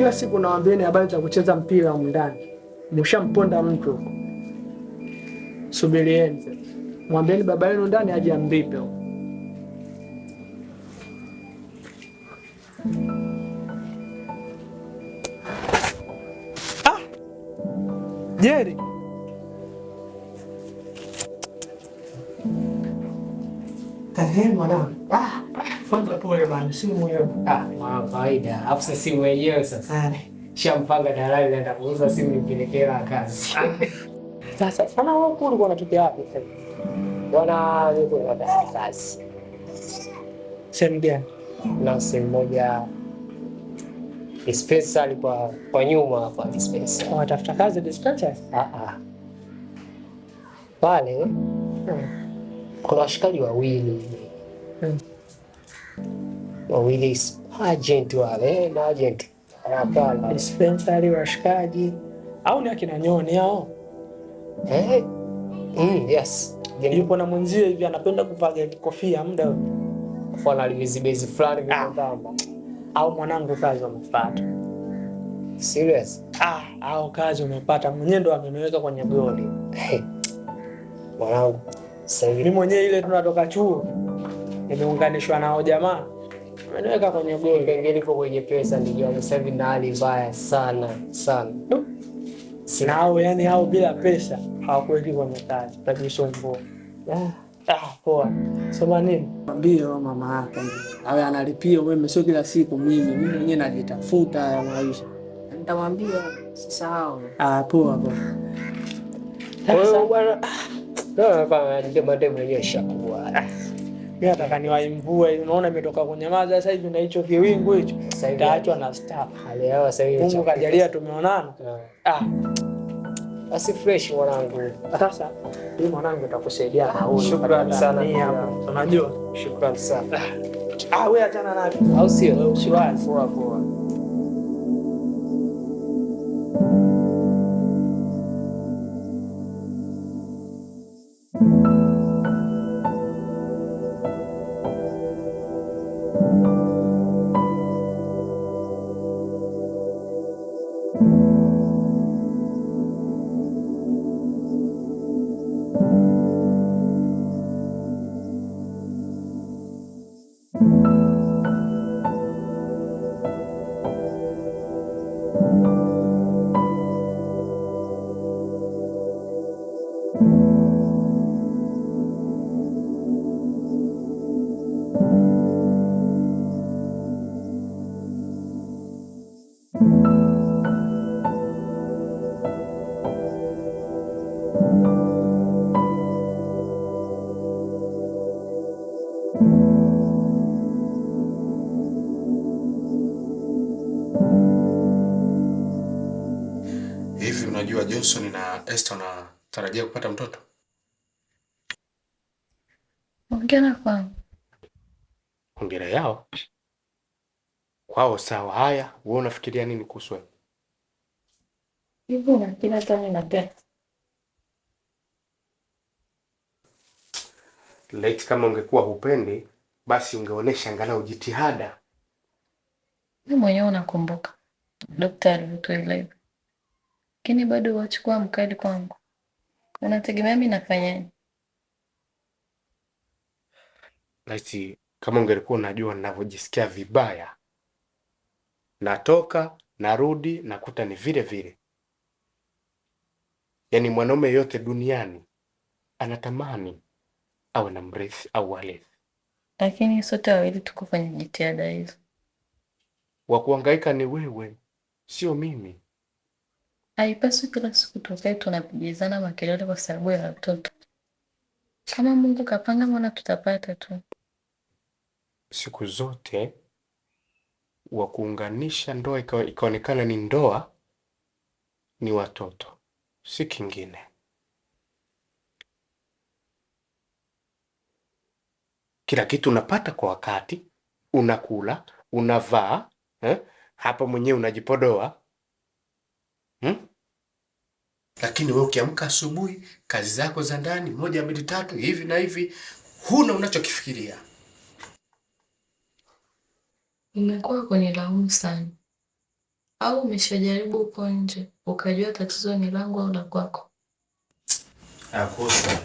Kila siku nawaambieni habari za kucheza mpira humu ndani, mshamponda mtu. Subirieni sasa, mwambieni baba yenu ndani aje amlipe. Jerry. Mwanangu. Kwanza pole bana, simu hiyo. Kawaida. Alafu sasa simu yenyewe sasa. Shampanga dalali naenda kuuza simu nipelekea kazi. Sasa sana wao kulikuwa wanatokea wapi sasa? Bwana yuko na kazi. Sehemu gani? Na sehemu moja dispensary kwa nyuma hapa dispensary. Watafuta kazi dispensary? Pale kuna washikaji wawili. Wawili agent wale na agent. Hapana. Dispensary washikaji au ni akina Nyoni hao? Yes. Yupo na mwenzie hivi anapenda kuvaa kofia muda wote. Kwa alizibezi fulani ndamba. Au mwanangu kazi umepata. Serious? Au kazi umepata. Mwenyewe ndo ameniweka kwenye goli. Mwanangu, sasa hivi mimi mwenyewe ile tunatoka chuo. Nimeunganishwa nao jamaa. Ameniweka kwenye goli. Pengine ipo kwenye pesa ndio sasa hivi na hali mbaya sana. Sinao yani hao bila pesa hawakweli kwenye kazi. Tajisombo. Poa. Sema nini? Mwambie mama yake. Awe analipia wewe sio kila siku mimi mwenyewe najitafuta ya maisha. Nitamwambia sisahau. Poa. Wewe bwana ndio ndio mwenyewe shakuwa. Mimi nataka niwahi mvua, unaona imetoka kunyamaza sasa hivi na hicho kiwingu hicho. Taachwa na star. Leo sasa hivi Mungu kajalia tumeonana. Basi fresh mwanangu. Sasa hii mwanangu itakusaidia na wewe. Shukrani sana hapo. Unajua? Shukrani sana. Wewe achana naye. Au sio? Usiwazi. Poa. Hivi unajua Johnson na Esther wanatarajia kupata mtoto? Hongera kwao. Hongera yao? Kwao sawa. Haya, wewe unafikiria nini kuhusu wewe? Hivyo na kila tani na pesa. Leti kama ungekuwa hupendi, basi ungeonesha angalau jitihada. Mimi mwenyewe unakumbuka. Daktari alitueleza. Lakini bado wachukua mkali kwangu. Unategemea mimi nafanyaje? Leti kama ungelikuwa unajua ninavyojisikia vibaya. Natoka, narudi, nakuta ni vile vile. Yaani mwanaume yote duniani anatamani awe na mrithi au wale. Lakini sote wawili tuko kwenye jitihada hizo. Wa kuhangaika ni wewe, sio mimi. Haipaswi kila siku tukae tunapigizana makelele kwa sababu ya watoto. Kama Mungu kapanga mwana tutapata tu. Siku zote wa kuunganisha ndoa ikaonekana ni ndoa ni watoto, si kingine. Kila kitu unapata kwa wakati, unakula, unavaa, hapa mwenyewe unajipodoa. Lakini wewe ukiamka asubuhi, kazi zako za ndani, 1 2 3 hivi na hivi, huna unachokifikiria. Nimekuwa kwenye laumu sana. Au umeshajaribu huko nje ukajua tatizo ni langu au la kwako? Hakosa.